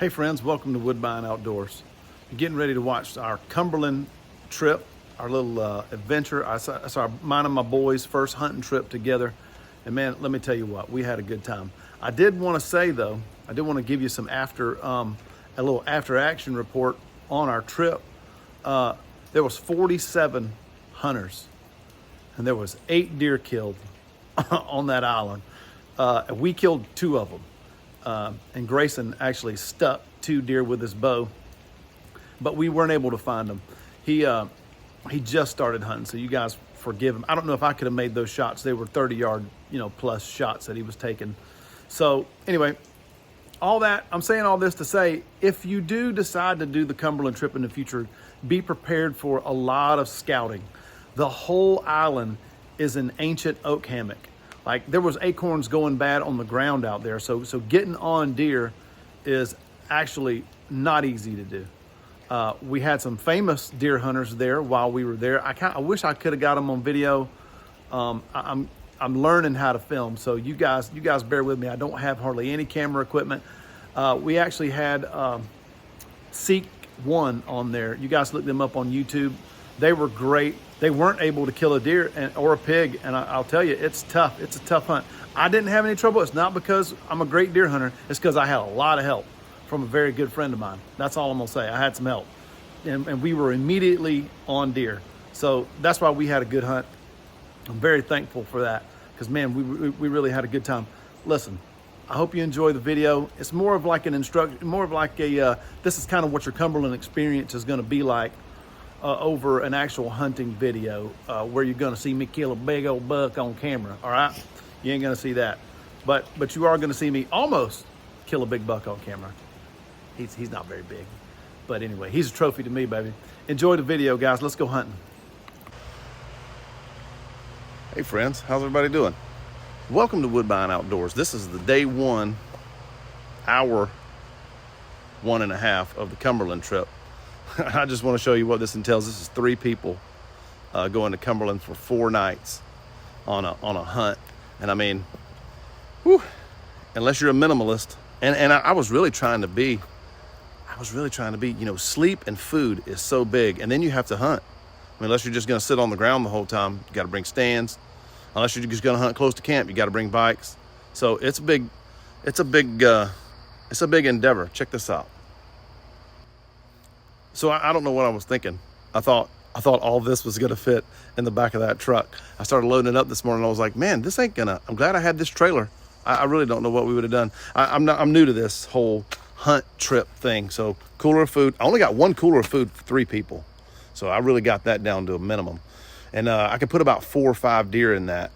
Hey friends, welcome to Woodbine Outdoors. You're getting ready to watch our Cumberland trip, our little adventure. I saw mine and my boys' first hunting trip together. And man, let me tell you what, we had a good time. I did want to say though, I did want to give you some a little after action report on our trip. There was 47 hunters and there was 8 deer killed on that island. We killed 2 of them. And Grayson actually stuck 2 deer with his bow, but we weren't able to find them. He just started hunting, so you guys forgive him. I don't know if I could have made those shots. They were 30-yard, plus shots that he was taking. So anyway, I'm saying all this to say, if you do decide to do the Cumberland trip in the future, be prepared for a lot of scouting. The whole island is an ancient oak hammock. Like there was acorns going bad on the ground out there. So getting on deer is actually not easy to do. We had some famous deer hunters there while we were there. I wish I could have got them on video. I'm learning how to film. So you guys bear with me. I don't have hardly any camera equipment. We actually had Seek One on there. You guys look them up on YouTube. They were great. They weren't able to kill a deer or a pig, and I'll tell you, it's tough. It's a tough hunt. I didn't have any trouble. It's not because I'm a great deer hunter. It's because I had a lot of help from a very good friend of mine. That's all I'm gonna say. I had some help, and we were immediately on deer. So that's why we had a good hunt. I'm very thankful for that because man, we really had a good time. Listen, I hope you enjoy the video. It's more of like this is kind of what your Cumberland experience is gonna be like. Over an actual hunting video where you're gonna see me kill a big old buck on camera, all right? You ain't gonna see that. But you are gonna see me almost kill a big buck on camera. He's not very big. But anyway, he's a trophy to me, baby. Enjoy the video, guys. Let's go hunting. Hey friends, how's everybody doing? Welcome to Woodbine Outdoors. This is the day 1, hour 1.5 of the Cumberland trip. I just want to show you what this entails. This is 3 people going to Cumberland for 4 nights on a hunt. And I mean, whew, unless you're a minimalist, and I was really trying to be, sleep and food is so big, and then you have to hunt. I mean, unless you're just going to sit on the ground the whole time, you got to bring stands. Unless you're just going to hunt close to camp, you got to bring bikes. So it's a big endeavor. Check this out. So I don't know what I was thinking. I thought all this was gonna fit in the back of that truck. I started loading it up this morning. I was like, man, this ain't gonna. I'm glad I had this trailer. I really don't know what we would have done. I'm new to this whole hunt trip thing. So cooler of food. I only got 1 cooler of food for 3 people. So I really got that down to a minimum. And I could put about 4 or 5 deer in that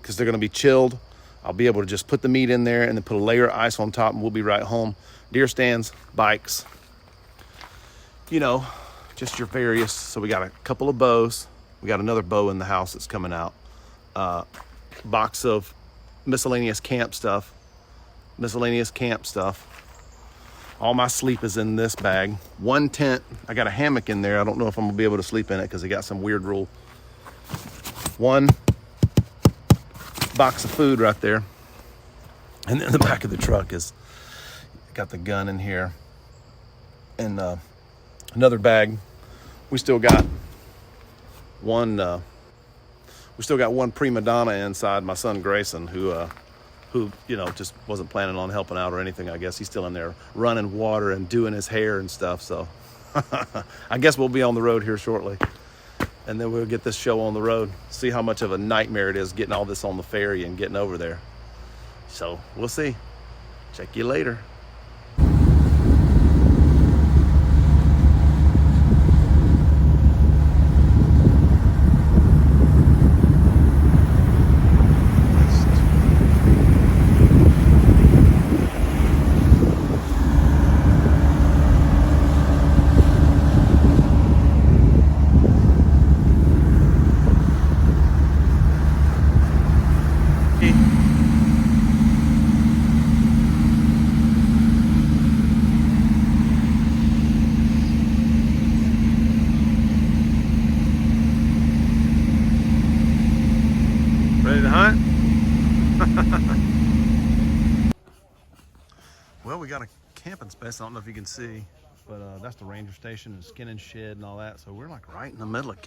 because they're gonna be chilled. I'll be able to just put the meat in there and then put a layer of ice on top, and we'll be right home. Deer stands, bikes. Just your various. So we got a couple of bows. We got another bow in the house that's coming out. Box of miscellaneous camp stuff. All my sleep is in this bag. 1 tent. I got a hammock in there. I don't know if I'm gonna be able to sleep in it because they got some weird rule. 1 box of food right there. And then the back of the truck is got the gun in here. And another bag. We still got one prima donna inside, my son Grayson, who just wasn't planning on helping out or anything. I guess he's still in there running water and doing his hair and stuff. So I guess we'll be on the road here shortly, and then we'll get this show on the road. See how much of a nightmare it is getting all this on the ferry and getting over there. So we'll see. Check you later. Ready to hunt? Well, we got a camping space. I don't know if you can see, but that's the ranger station and skinning shed and all that. So we're like right in the middle of,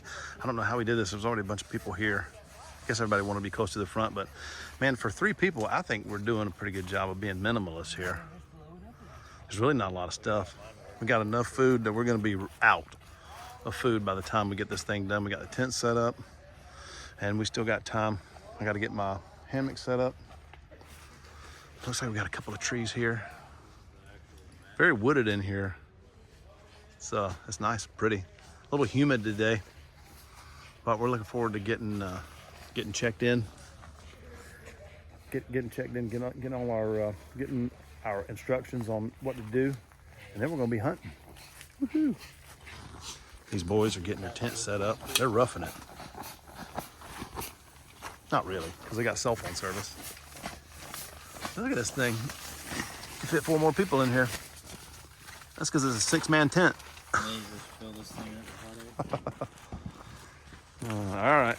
I don't know how we did this. There's already a bunch of people here. I guess everybody wanted to be close to the front, but man, for 3 people, I think we're doing a pretty good job of being minimalist here. There's really not a lot of stuff. We got enough food that we're gonna be out of food by the time we get this thing done. We got the tent set up and we still got time. I gotta get my hammock set up. Looks like we got a couple of trees here. Very wooded in here. It's nice, pretty. A little humid today, but we're looking forward to getting checked in. Getting checked in, getting our instructions on what to do, and then we're gonna be hunting. Woohoo! These boys are getting their tent set up. They're roughing it. Not really, because they got cell phone service. Look at this thing. You fit 4 more people in here. That's because it's a 6-man tent. Fill this thing up. All right.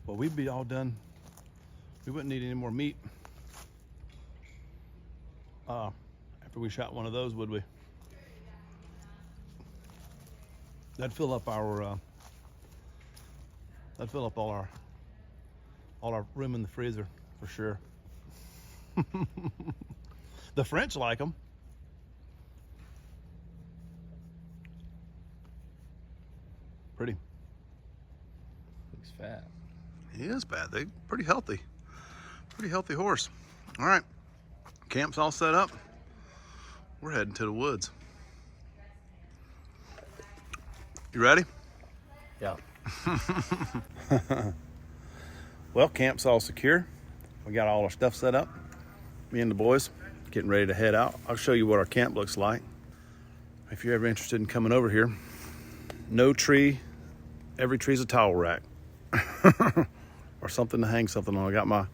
Well, we'd be all done. We wouldn't need any more meat after we shot one of those, would we? That'd fill up our that'd fill up all our room in the freezer for sure. The French like them. Pretty. Looks fat. He is bad. They're pretty healthy. Pretty healthy horse. All right, camp's all set up. We're heading to the woods. You ready? Yeah. Well, camp's all secure. We got all our stuff set up. Me and the boys getting ready to head out. I'll show you what our camp looks like. If you're ever interested in coming over here, no tree, every tree's a towel rack. Or something to hang something on. I got my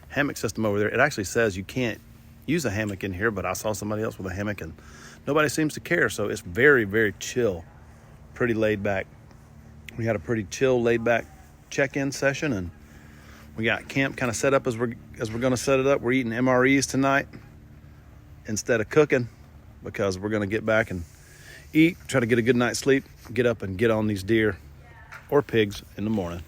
hammock system over there. It actually says you can't use a hammock in here, but I saw somebody else with a hammock and nobody seems to care. So it's very, very chill, pretty laid back. We had a pretty chill, laid back check-in session, and we got camp kind of set up as we're going to set it up. We're eating MREs tonight instead of cooking because we're going to get back and eat, try to get a good night's sleep, get up and get on these deer or pigs in the morning.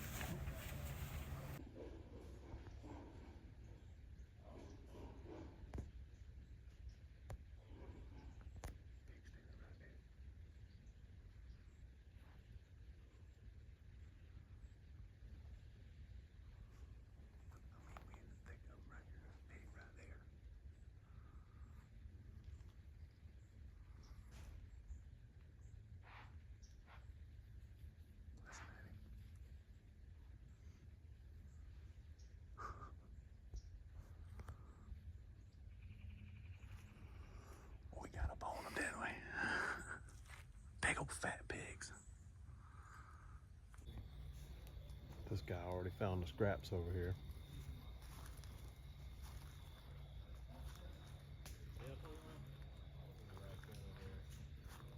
Fat pigs. This guy already found the scraps over here.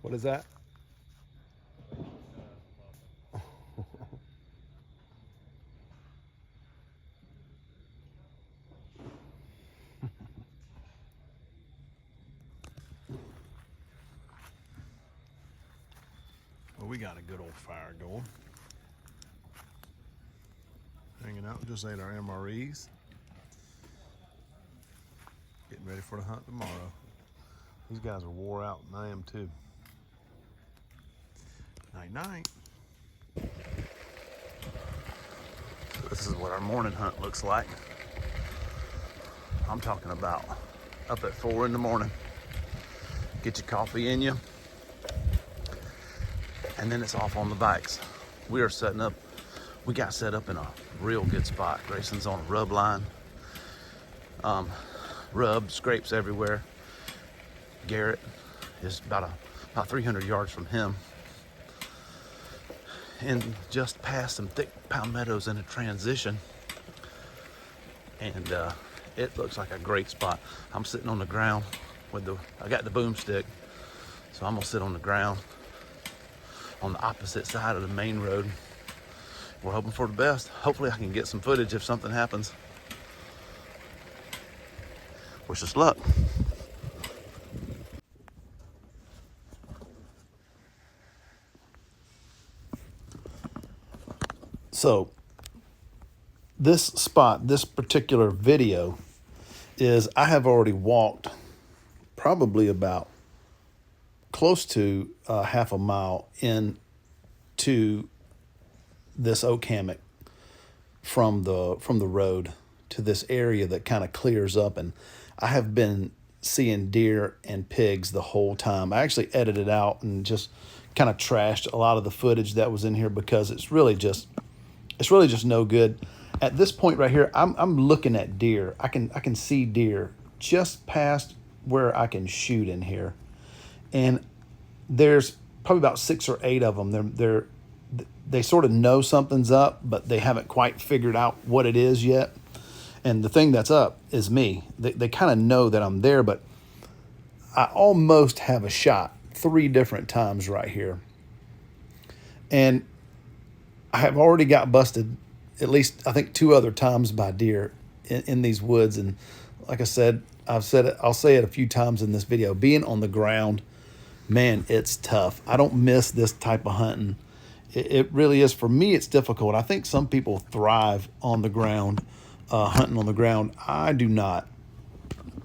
What is that? Well, we got a good old fire going. Hanging out, just ate our MREs. Getting ready for the hunt tomorrow. These guys are wore out, and I am too. Night night. So this is what our morning hunt looks like. I'm talking about up at 4 in the morning. Get your coffee in you. And then it's off on the bikes. We are setting up, we got set up in a real good spot. Grayson's on a rub line. Rub, scrapes everywhere. Garrett is about 300 yards from him. And just past some thick palmettos in a transition. And it looks like a great spot. I'm sitting on the ground with I got the boomstick. So I'm gonna sit on the ground. on the opposite side of the main road. We're hoping for the best. Hopefully I can get some footage if something happens. Wish us luck. So this spot, this particular video is, I have already walked probably about close to half a mile into this oak hammock from the road to this area that kind of clears up, and I have been seeing deer and pigs the whole time. I actually edited out and just kind of trashed a lot of the footage that was in here because it's really just no good. At this point right here, I'm looking at deer. I can see deer just past where I can shoot in here, and there's probably about 6 or 8 of them. They sort of know something's up, but they haven't quite figured out what it is yet. And the thing that's up is me. They kind of know that I'm there, but I almost have a shot 3 different times right here. And I have already got busted at least, I think, 2 other times by deer in these woods. And like I said, I'll say it a few times in this video. Being on the ground, man, it's tough. I don't miss this type of hunting. It really is. For me, it's difficult. I think some people thrive on the ground, hunting on the ground. I do not.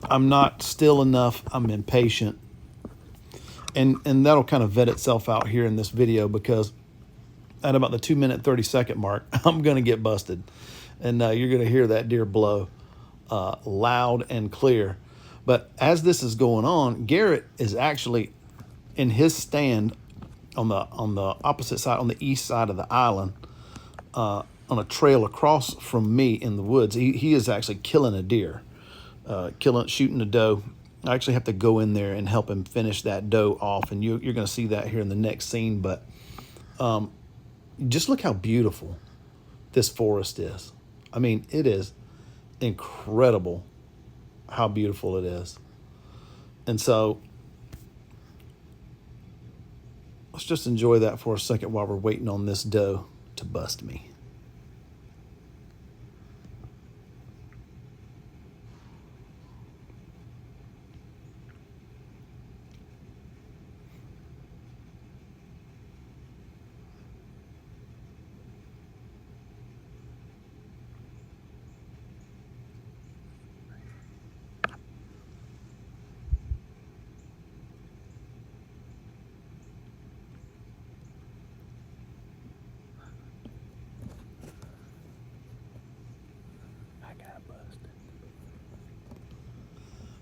I'm not still enough. I'm impatient. And that'll kind of vet itself out here in this video, because at about the 2-minute, 30-second mark, I'm going to get busted. And you're going to hear that deer blow loud and clear. But as this is going on, Garrett is actually in his stand on the opposite side, on the east side of the island, on a trail across from me in the woods. He is actually killing a deer, shooting a doe. I actually have to go in there and help him finish that doe off, and you're going to see that here in the next scene. But just look how beautiful this forest is. I mean, it is incredible how beautiful it is. And so let's just enjoy that for a second while we're waiting on this doe to bust me.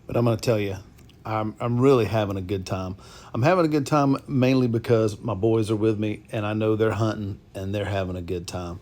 But I'm going to tell you, I'm really having a good time. I'm having a good time mainly because my boys are with me, and I know they're hunting and they're having a good time.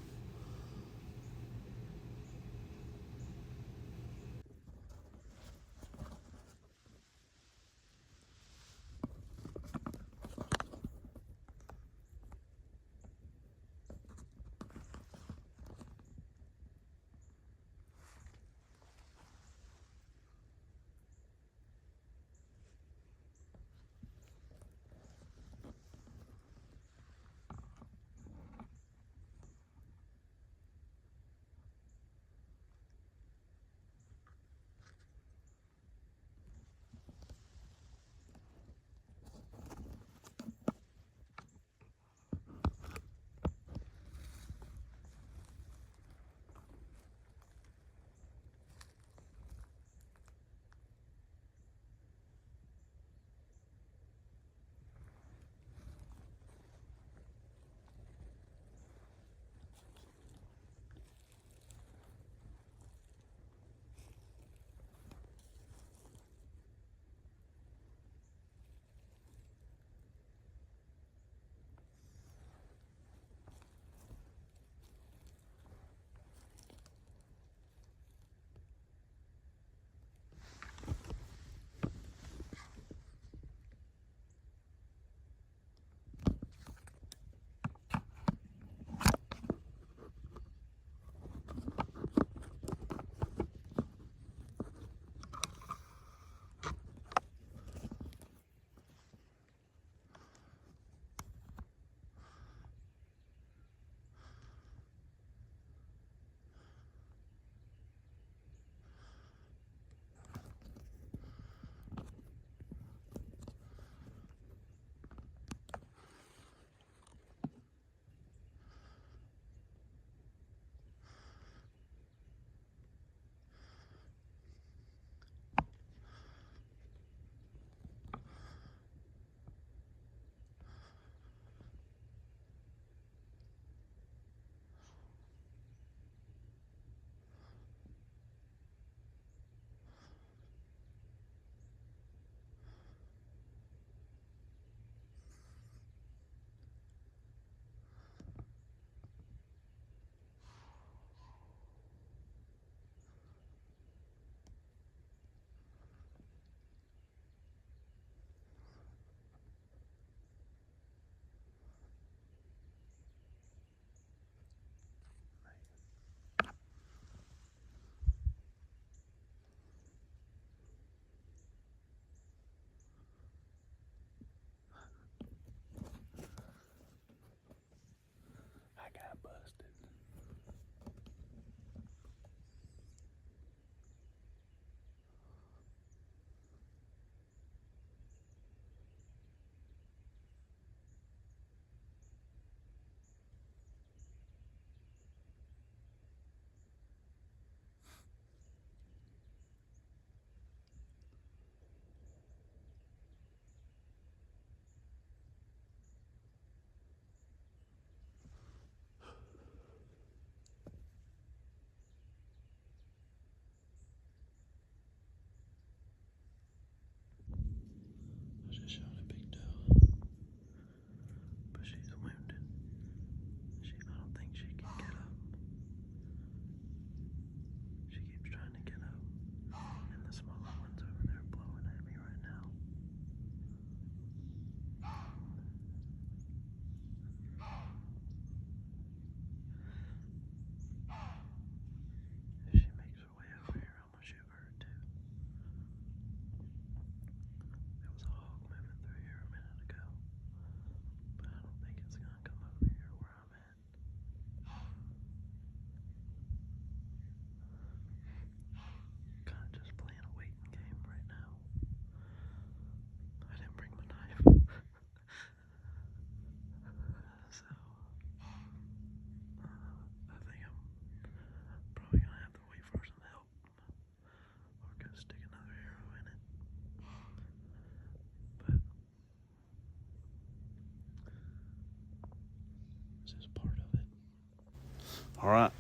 All right.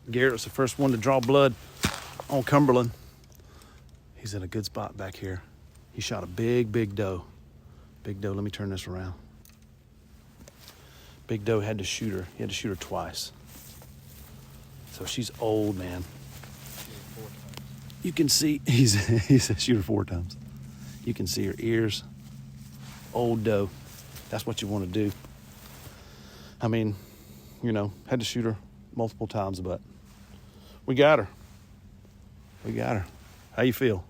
Garrett's the first one to draw blood on Cumberland. He's in a good spot back here. He shot a big doe. Big doe, let me turn this around. Big doe had to shoot her. He had to shoot her twice. So she's old, man. You can see, he said shoot her 4 times. You can see her ears. Old doe. That's what you want to do. I mean, you know, had to shoot her multiple times, but we got her. We got her. How you feel?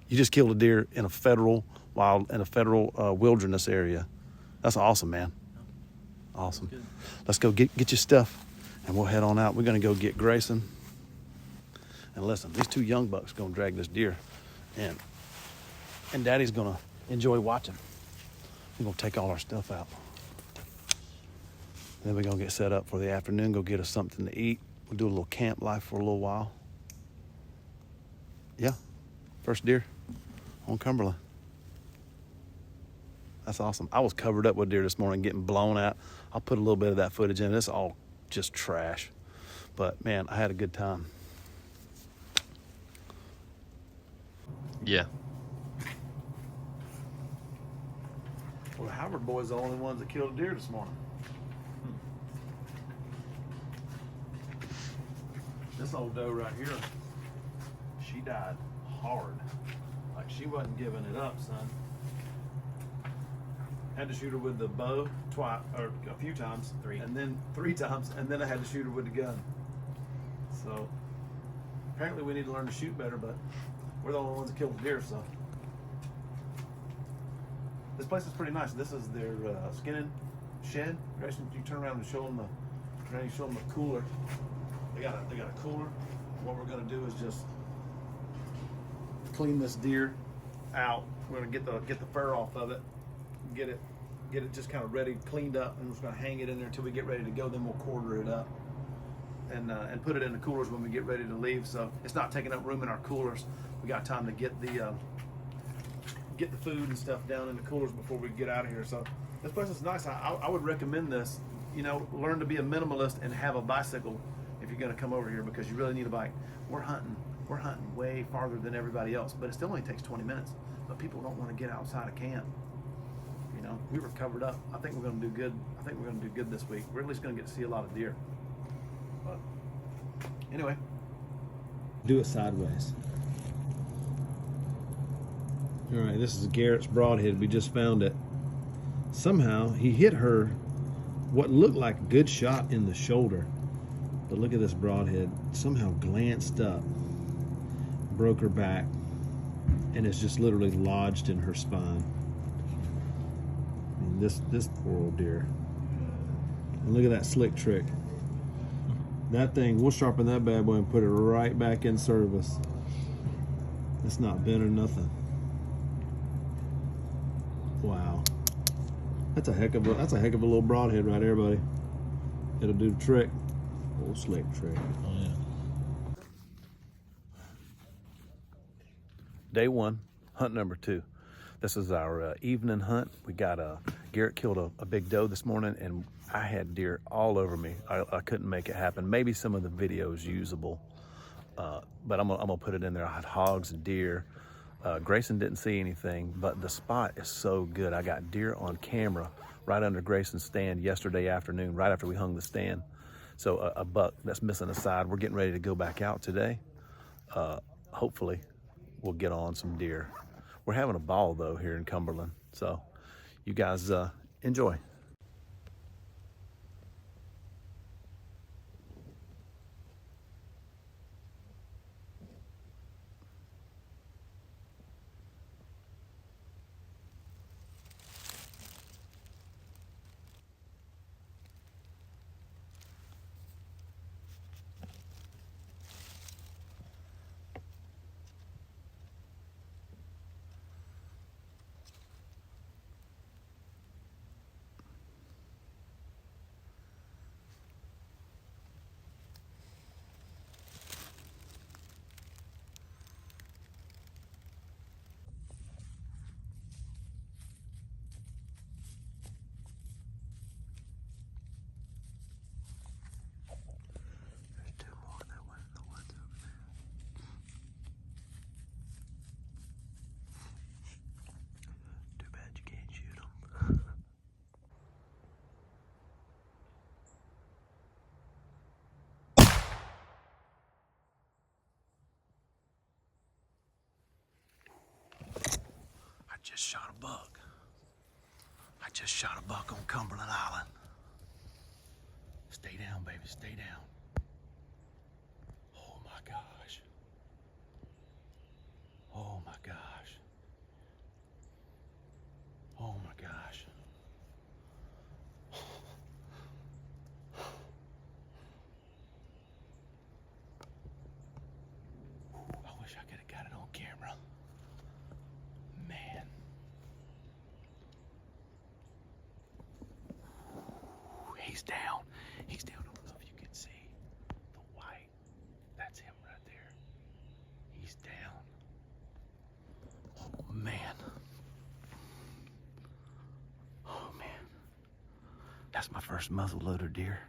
You just killed a deer in a federal wilderness area. That's awesome, man. Awesome. Let's go get your stuff, and we'll head on out. We're gonna go get Grayson. And listen, these 2 young bucks gonna drag this deer, and Daddy's gonna enjoy watching. We're gonna take all our stuff out. Then we're gonna get set up for the afternoon, go get us something to eat. We'll do a little camp life for a little while. Yeah, first deer on Cumberland. That's awesome. I was covered up with deer this morning, getting blown out. I'll put a little bit of that footage in. It's all just trash. But man, I had a good time. Yeah. Well, the Howard boys are the only ones that killed a deer this morning. This old doe right here, she died hard. Like she wasn't giving it up, son. Had to shoot her with the bow twice, or a few times. 3. And then 3 times, and then I had to shoot her with the gun. So apparently we need to learn to shoot better, but we're the only ones that killed the deer, so. This place is pretty nice. This is their skinning shed. Grayson, you turn around and show them the cooler. They got a cooler. What we're gonna do is just clean this deer out. We're gonna get the fur off of it, get it just kind of ready, cleaned up, and we're just gonna hang it in there until we get ready to go. Then we'll quarter it up and put it in the coolers when we get ready to leave. So it's not taking up room in our coolers. We got time to get the food and stuff down in the coolers before we get out of here. So this place is nice. I would recommend this. You know, learn to be a minimalist and have a bicycle if you're going to come over here, because you really need a bike. We're hunting way farther than everybody else, but it still only takes 20 minutes. But people don't want to get outside of camp. You know, we were covered up. I think we're going to do good. I think we're going to do good this week. We're at least going to get to see a lot of deer. But anyway, do it sideways. All right, this is Garrett's broadhead. We just found it. Somehow he hit her what looked like a good shot in the shoulder. But look at this broadhead. Somehow glanced up, broke her back, and it's just literally lodged in her spine. I mean, this poor old deer. And look at that slick trick. That thing, we'll sharpen that bad boy and put it right back in service. It's not bent or nothing. Wow. That's a heck of a little broadhead right there, buddy. It'll do the trick. Old slick trick. Oh yeah. Day 1, hunt number 2. This is our evening hunt. We got Garrett killed a big doe this morning, and I had deer all over me. I couldn't make it happen. Maybe some of the video is usable, but I'm gonna put it in there. I had hogs and deer. Grayson didn't see anything, but the spot is so good. I got deer on camera right under Grayson's stand yesterday afternoon, right after we hung the stand. So a buck that's missing a side. We're getting ready to go back out today. Hopefully we'll get on some deer. We're having a ball though here in Cumberland. So you guys enjoy. just shot a buck. I just shot a buck on Cumberland Island. Stay down, baby, stay down. Oh my gosh. Oh my gosh. Oh my gosh. I wish I could have got it on camera. Man. He's down. He's down. I don't know if you can see the white. That's him right there. He's down. Oh man. Oh man. That's my first muzzleloader deer.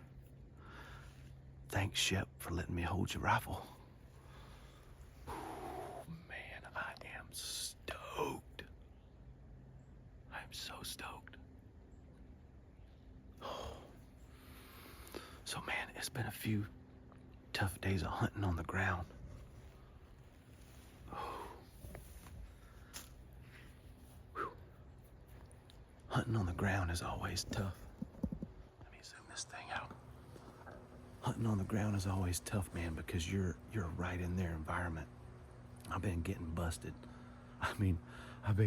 Thanks, Shep, for letting me hold your rifle. Man, I am stoked. I'm so stoked. So man, it's been a few tough days of hunting on the ground. Hunting on the ground is always tough. Let me zoom this thing out. Hunting on the ground is always tough, man, because you're right in their environment. I've been getting busted. I've been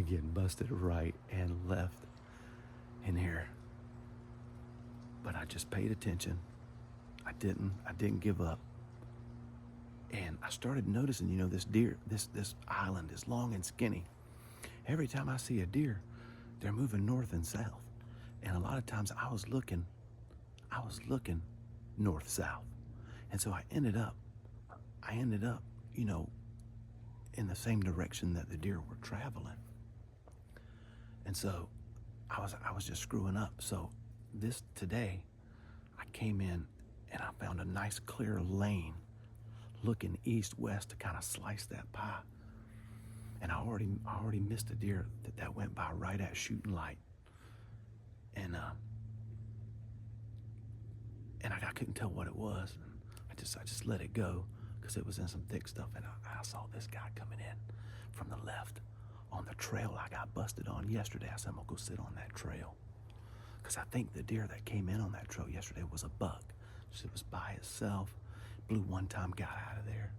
getting busted right and left in here. But I just paid attention. I didn't give up. And I started noticing, this deer, this island is long and skinny. Every time I see a deer, they're moving north and south. And a lot of times I was looking north-south. And so I ended up, in the same direction that the deer were traveling. And so I was just screwing up. So today I came in and I found a nice clear lane looking east-west to kind of slice that pie. And I already missed a deer that went by right at shooting light. And I couldn't tell what it was. And I just let it go because it was in some thick stuff. And I saw this guy coming in from the left on the trail I got busted on yesterday. I said, I'm gonna go sit on that trail. Because I think the deer that came in on that trail yesterday was a buck. Just it was by itself. Blew one time, got out of there.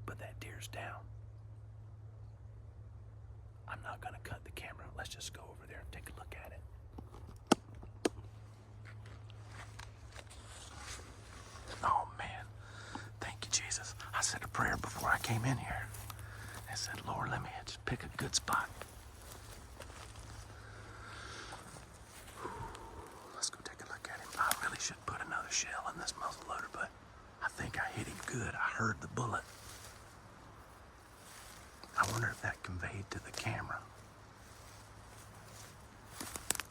But that deer's down. I'm not gonna cut the camera. Let's just go over there and take a look at it. Oh man, thank you, Jesus. I said a prayer before I came in here. I said, Lord, let me just pick a good spot. Let's go take a look at him. I really should put another shell in this muzzleloader, but I think I hit him good. I heard the bullet. I wonder if that conveyed to the camera.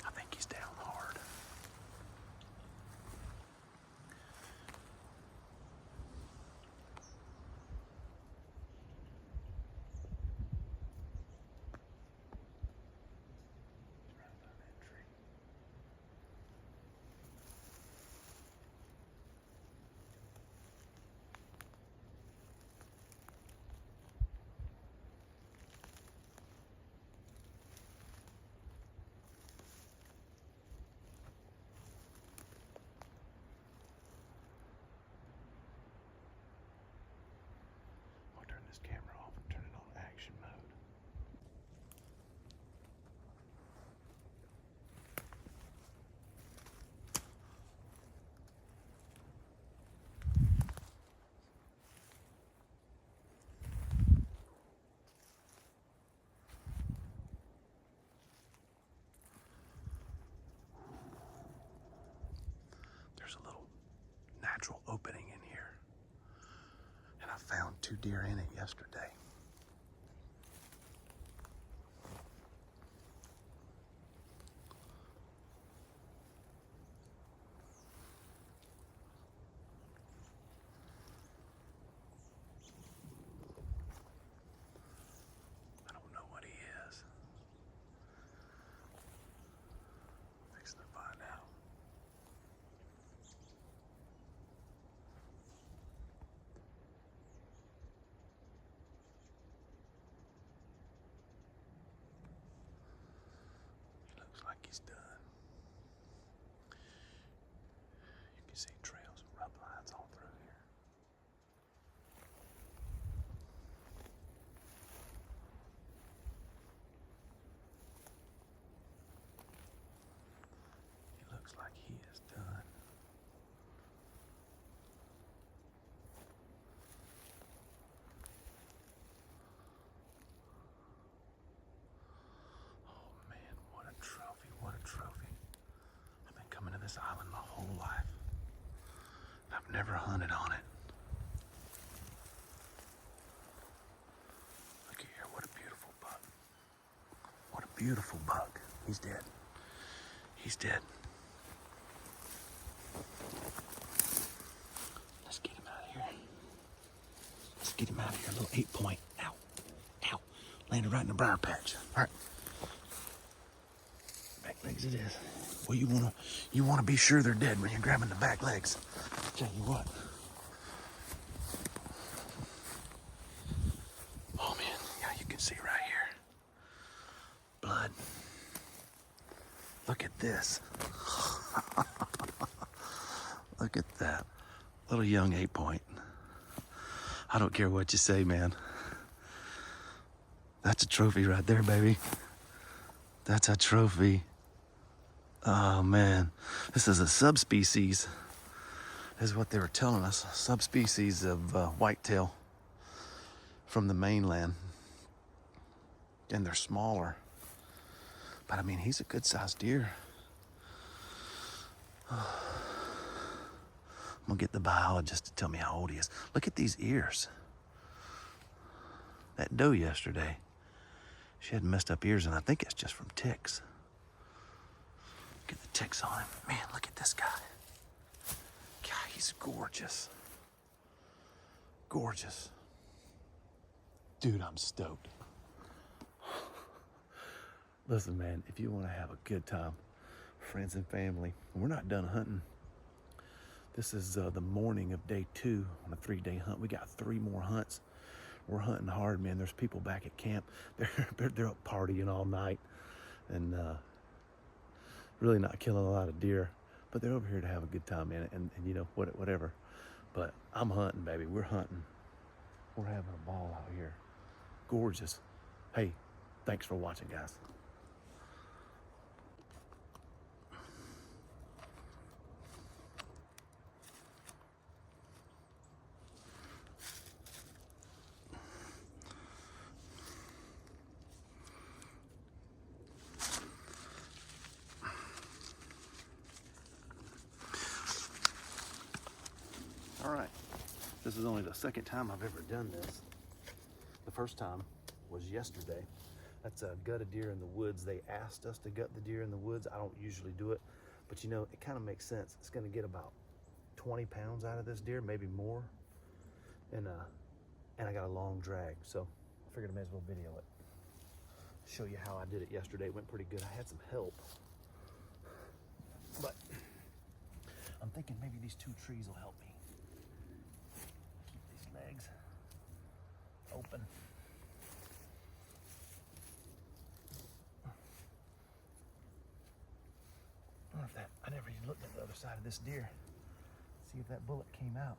I think he's down hard. I'll turn this camera off and turn it on action mode. There's a little natural opening in here. And I found 2 deer in it yesterday. I don't know what he is. Fixing to find out. he's done. You can see trails and rub lines all through here. It looks like he is done. Oh man, what a trophy, what a trophy. I've been coming to this island my whole life. I've never hunted on it. Look here, what a beautiful buck. What a beautiful buck. He's dead. He's dead. Let's get him out of here. Let's get him out of here. A little 8-point. Ow. Ow. Landed right in the briar patch. All right. Back legs it is. Well, you wanna be sure they're dead when you're grabbing the back legs. Tell you what. Oh man, yeah, you can see right here. Blood. Look at this. Look at that. Little young 8-point. I don't care what you say, man. That's a trophy right there, baby. That's a trophy. Oh man, this is a subspecies, is what they were telling us. Subspecies of whitetail from the mainland. And they're smaller. But I mean, he's a good sized deer. I'm gonna get the biologist to tell me how old he is. Look at these ears. That doe yesterday, she had messed up ears, and I think it's just from ticks. Look at the ticks on him. Man, look at this guy. God, he's gorgeous. Gorgeous. Dude, I'm stoked. Listen, man, if you want to have a good time, friends and family, we're not done hunting. This is the morning of day 2 on a 3-day hunt. We got 3 more hunts. We're hunting hard, man. There's people back at camp. They're up partying all night and really not killing a lot of deer, but they're over here to have a good time, man. And you know, whatever. But I'm hunting, baby. We're hunting. We're having a ball out here. Gorgeous. Hey, thanks for watching, guys. All right, this is only the second time I've ever done this. The first time was yesterday. That's a gut a deer in the woods. They asked us to gut the deer in the woods. I don't usually do it, but you know, it kind of makes sense. It's gonna get about 20 pounds out of this deer, maybe more. And I got a long drag, so I figured I may as well video it. Show you how I did it yesterday. It went pretty good. I had some help, but I'm thinking maybe these 2 trees will help me. Keep these legs open. I wonder if that, I never even looked at the other side of this deer. See if that bullet came out.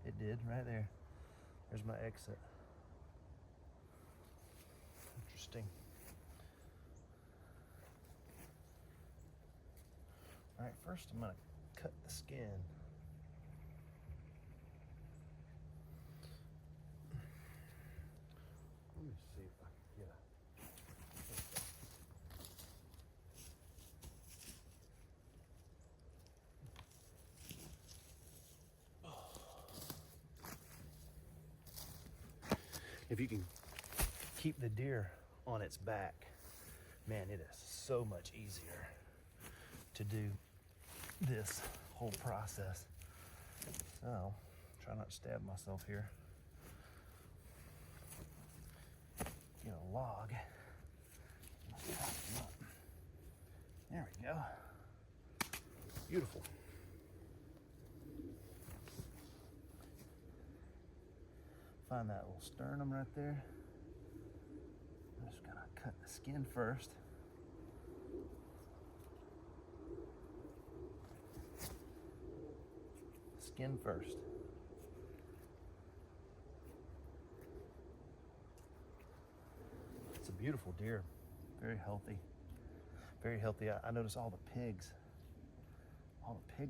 It did, right there. There's my exit. Interesting. All right, first I'm gonna cut the skin. Let me see if I can get a... If you can keep the deer on its back, man, it is so much easier to do this whole process. So, try not to stab myself here. Get a log. There we go. Beautiful. Find that little sternum right there. I'm just gonna cut the skin first. skin first. It's a beautiful deer, very healthy, very healthy. I noticed all the pigs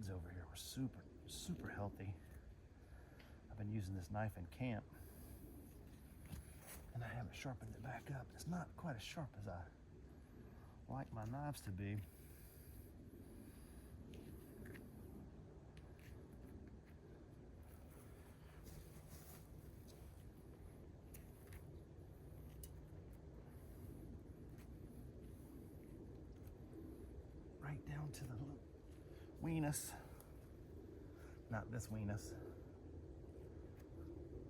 over here were super healthy. I've been using this knife in camp and I haven't sharpened it back up. It's not quite as sharp as I like my knives to be. Right down to the little weenus. Not this weenus.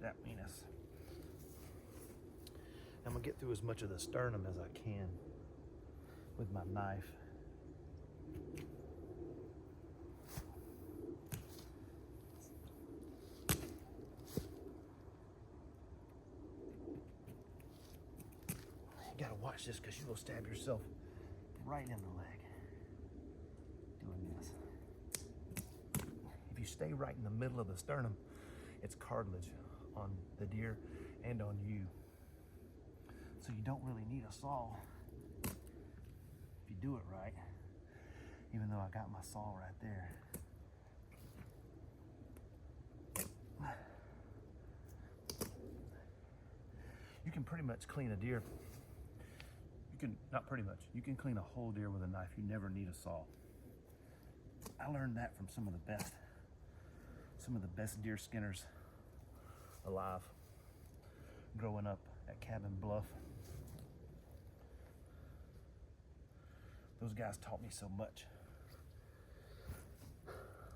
That weenus. I'm gonna get through as much of the sternum as I can with my knife. You gotta watch this because you will stab yourself right in the leg doing this. If you stay right in the middle of the sternum, it's cartilage on the deer and on you. So you don't really need a saw if you do it right, even though I got my saw right there. You can pretty much clean a deer. Not pretty much, you can clean a whole deer with a knife. You never need a saw. I learned that from some of the best deer skinners alive growing up at Cabin Bluff. Those guys taught me so much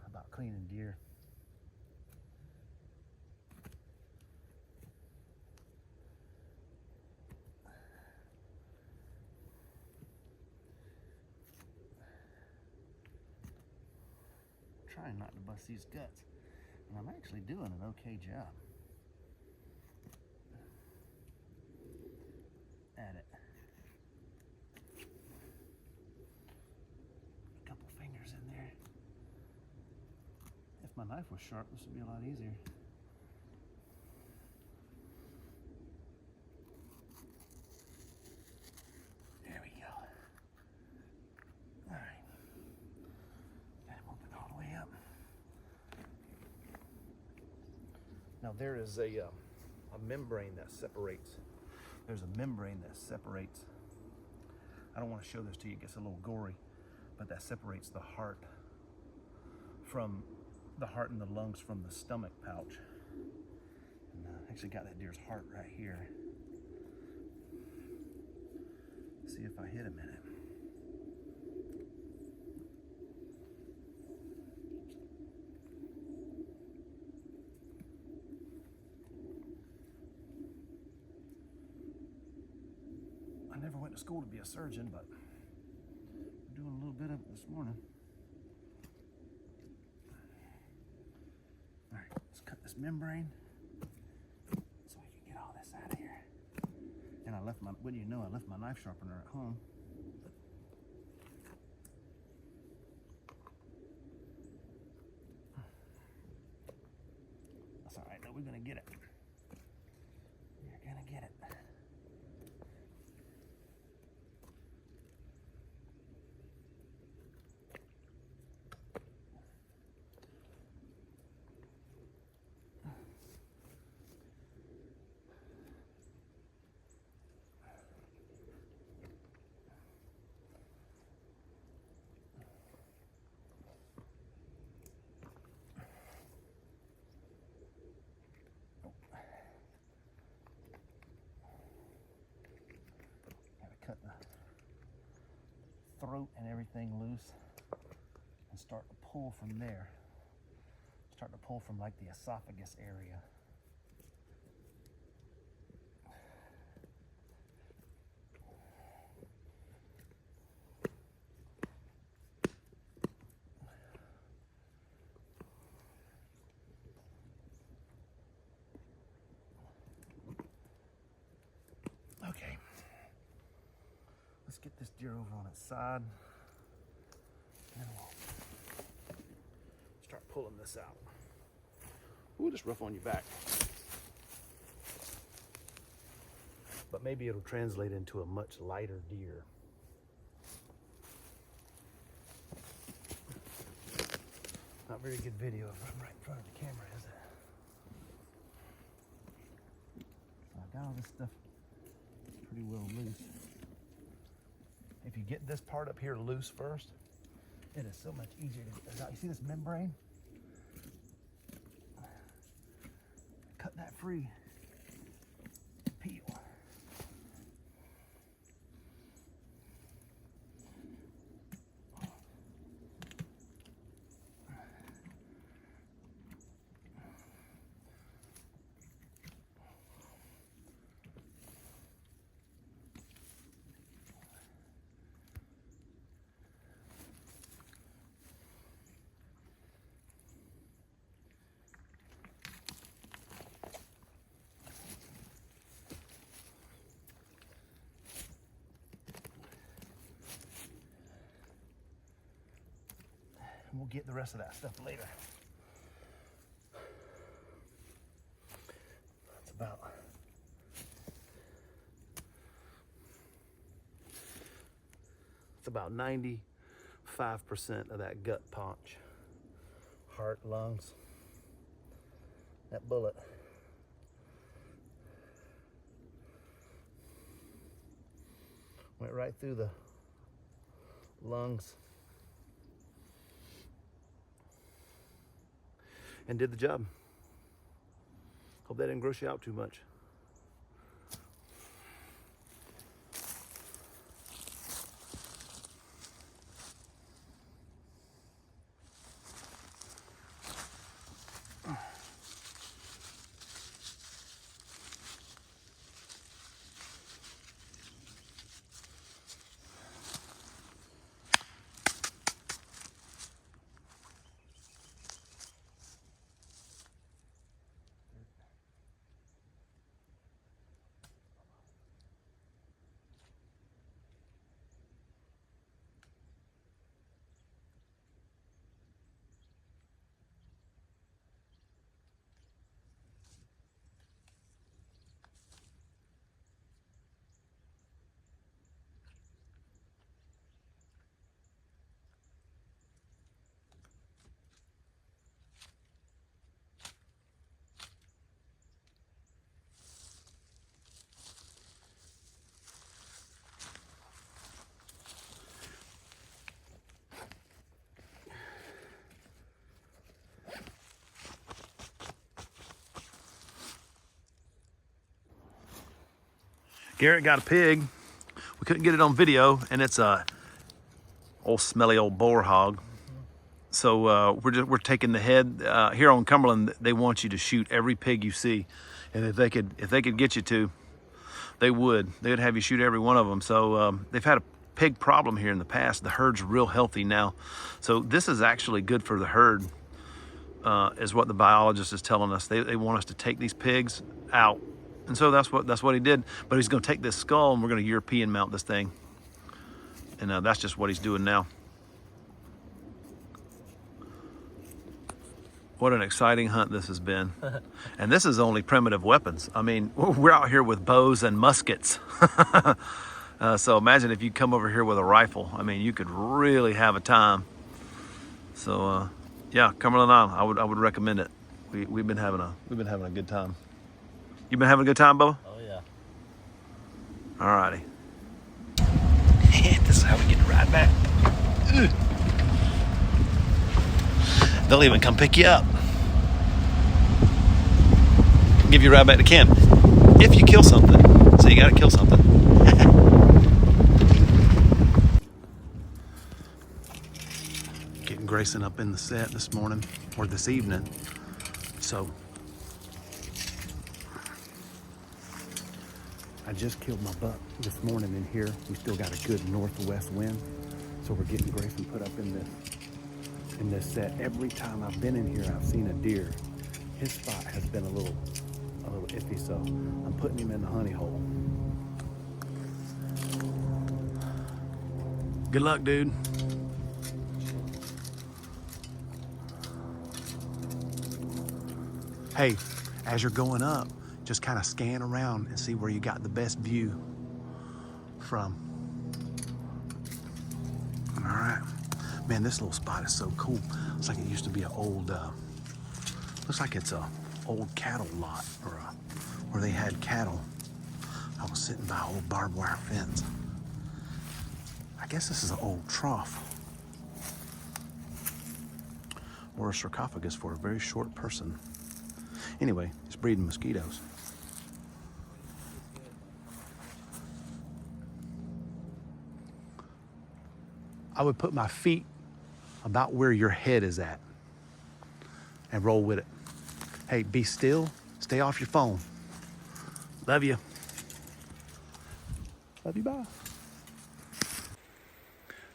about cleaning deer. Trying not to bust these guts, and I'm actually doing an okay job at it. A couple fingers in there. If my knife was sharp, this would be a lot easier. There we go. All right. Got him open all the way up. Now there is a membrane that separates. There's a membrane that separates. I don't want to show this to you, it gets a little gory, but that separates the heart and the lungs from the stomach pouch. And I actually got that deer's heart right here. See if I hit him in it. I never went to school to be a surgeon, but I'm doing a little bit of it this morning. All right, let's cut this membrane so we can get all this out of here. And I left my knife sharpener at home. That's all right, though, we're gonna get it. We're gonna get it. Cut the throat and everything loose and start to pull from there. Start to pull from like the esophagus area. Okay. Let's get this deer over on its side, and then we'll start pulling this out. Ooh, just rough on your back. But maybe it'll translate into a much lighter deer. Not very good video if I'm right in front of the camera, is it? So I got all this stuff pretty well loose. If you get this part up here loose first, it is so much easier to get this out. You see this membrane? Cut that free. Peel. We'll get the rest of that stuff later. It's about 95% of that gut paunch. Heart, lungs. That bullet. Went right through the lungs. And did the job. Hope that didn't gross you out too much. Garrett got a pig. We couldn't get it on video, and it's a old smelly old boar hog. So we're taking the head here on Cumberland. They want you to shoot every pig you see, and if they could get you to, they would have you shoot every one of them. So they've had a pig problem here in the past. The herd's real healthy now, so this is actually good for the herd, is what the biologist is telling us. They want us to take these pigs out. And so that's what he did. But he's going to take this skull and we're going to European mount this thing. And that's just what he's doing now. What an exciting hunt this has been. And this is only primitive weapons. I mean, we're out here with bows and muskets. So imagine if you come over here with a rifle. I mean, you could really have a time. So yeah, Cumberland Island, I would recommend it. We've been having a good time. You been having a good time, Bubba? Oh, yeah. All righty. This is how we get to ride back. Ugh. They'll even come pick you up. Give you a ride back to camp. If you kill something. So you got to kill something. Getting Grayson up in the set this morning, or this evening. So I just killed my buck this morning in here. We still got a good northwest wind. So we're getting Grayson put up in this set. Every time I've been in here, I've seen a deer. His spot has been a little iffy, so I'm putting him in the honey hole. Good luck, dude. Hey, as you're going up, just kind of scan around and see where you got the best view from. All right. Man, this little spot is so cool. Looks like it used to be an old, looks like it's a old cattle lot, or where they had cattle. I was sitting by an old barbed wire fence. I guess this is an old trough or a sarcophagus for a very short person. Anyway, it's breeding mosquitoes. I would put my feet about where your head is at and roll with it. Hey, be still, stay off your phone. Love you. Love you, bye.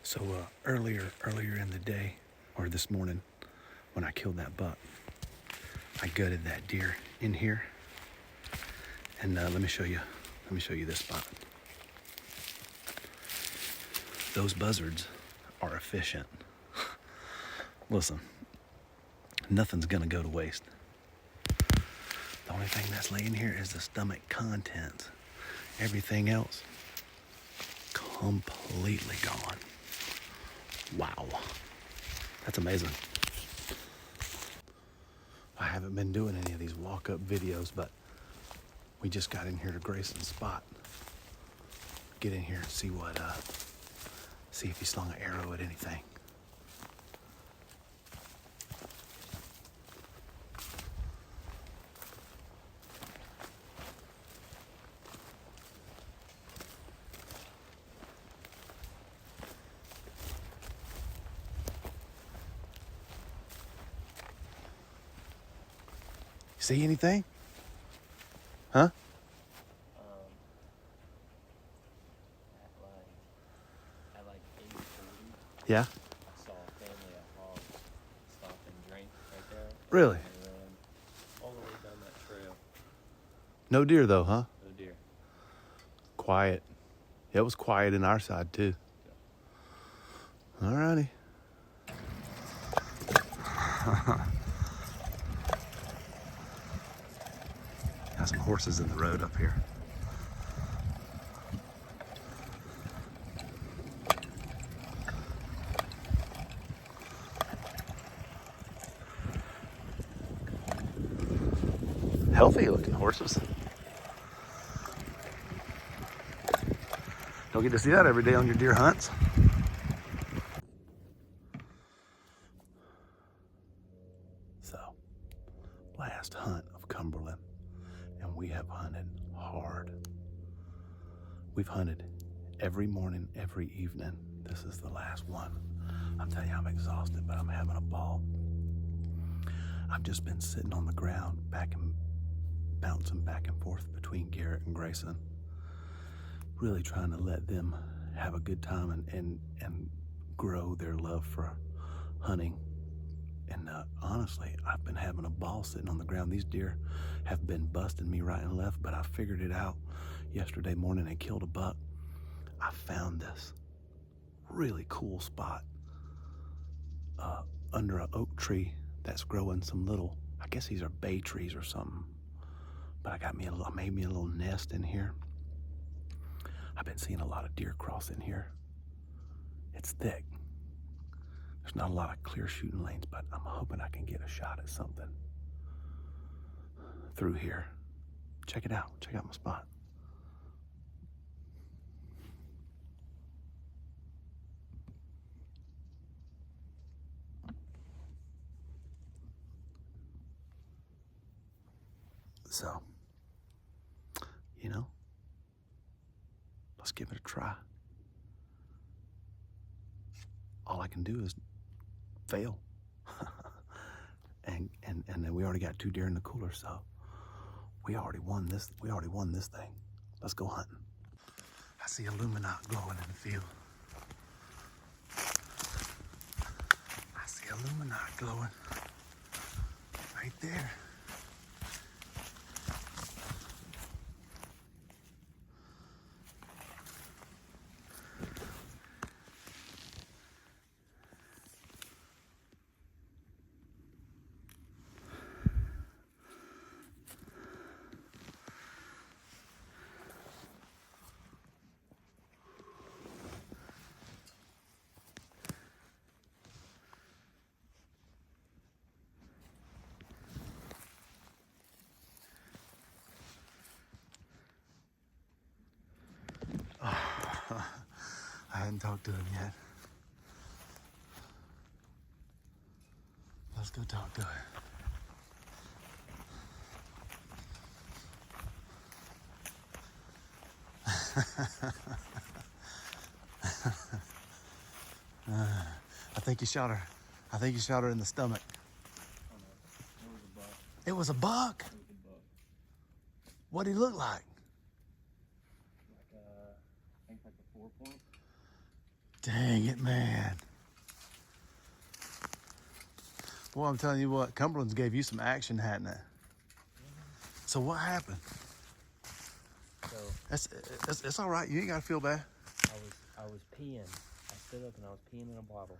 So earlier in the day, or this morning, when I killed that buck, I gutted that deer in here. And let me show you this spot. Those buzzards are efficient. Listen, nothing's gonna go to waste. The only thing that's laying here is the stomach contents. Everything else, completely gone. Wow, that's amazing. I haven't been doing any of these walk-up videos, but we just got in here to Grayson's spot. Get in here and see see if he slung an arrow at anything. See anything? Huh? At like 8:40, Yeah? I saw a family of hogs stop and drink right there. Really? And ran all the way down that trail. No deer though, huh? No deer. Quiet. It was quiet in our side too. All righty. Got some horses in the road up here. Healthy looking horses. Don't get to see that every day on your deer hunts. So, last hunt of Cumberland, and we have hunted hard. We've hunted every morning, every evening. This is the last one. I'm telling you, I'm exhausted, but I'm having a ball. I've just been sitting on the ground, bouncing back and forth between Garrett and Grayson, really trying to let them have a good time and grow their love for hunting. And honestly, I've been having a ball sitting on the ground. These deer have been busting me right and left, but I figured it out yesterday morning and killed a buck. I found this really cool spot under an oak tree that's growing some little, I guess these are bay trees or something. But I made me a little nest in here. I've been seeing a lot of deer cross in here. It's thick. There's not a lot of clear shooting lanes, but I'm hoping I can get a shot at something through here. Check it out. Check out my spot. So, let's give it a try. All I can do is fail. and then we already got 2 deer in the cooler, so we already won this thing. Let's go hunting. I see Illuminati glowing in the field. I see Illuminati glowing right there. I hadn't talked to him yet. Let's go talk to him. I think you shot her. I think you shot her in the stomach. Oh no, it was a buck. It was a buck. It was a buck. What'd he look like? Like I think like a 4-point. Dang it, man. Boy, I'm telling you what, Cumberland's gave you some action, hadn't it? So what happened? So It's all right. You ain't gotta feel bad. I was peeing. I stood up and I was peeing in a bottle.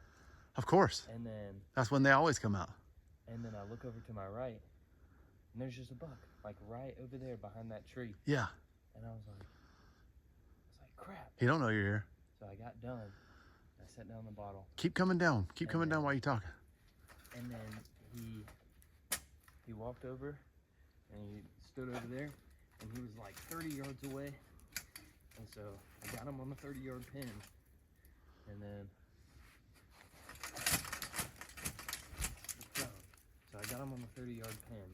Of course. And then That's when they always come out. I look over to my right, and there's just a buck, like right over there behind that tree. Yeah. And I was like, crap. He don't know you're here. So I got done. I set down the bottle. Keep coming down. Keep coming down while you're talking. And then he walked over and he stood over there and he was like 30 yards away. And so I got him on the 30-yard pin. And then so I got him on the 30-yard pin.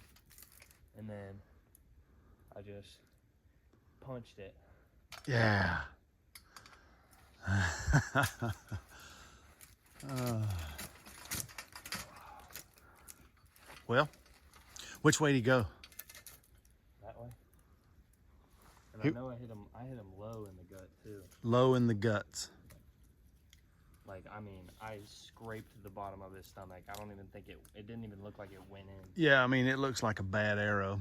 And then I just punched it. Yeah. Well, which way did he go? That way. And He- I know I hit him low in the gut too. Low in the guts. Like, I mean, I scraped the bottom of his stomach. I don't even think it didn't even look like it went in. Yeah, I mean, it looks like a bad arrow.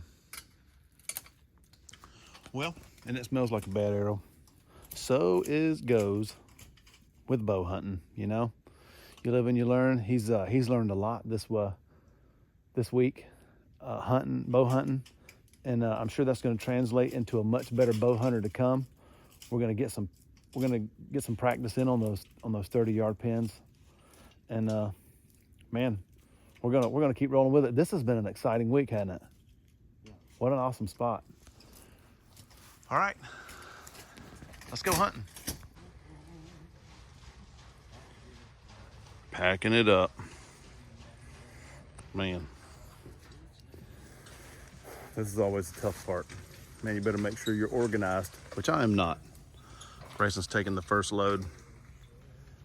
Well, and it smells like a bad arrow. So goes with bow hunting, you know? You live and you learn. He's learned a lot this week, bow hunting. And I'm sure that's going to translate into a much better bow hunter to come. We're going to get some practice in on those 30-yard pins. And man, we're going to keep rolling with it. This has been an exciting week, hasn't it? Yeah. What an awesome spot. All right. Let's go hunting. Packing it up. Man. This is always the tough part. Man, you better make sure you're organized, which I am not. Grayson's taking the first load.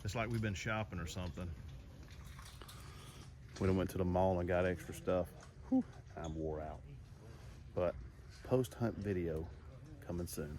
It's like we've been shopping or something. We done went to the mall and got extra stuff. Whew, I'm wore out. But post-hunt video coming soon.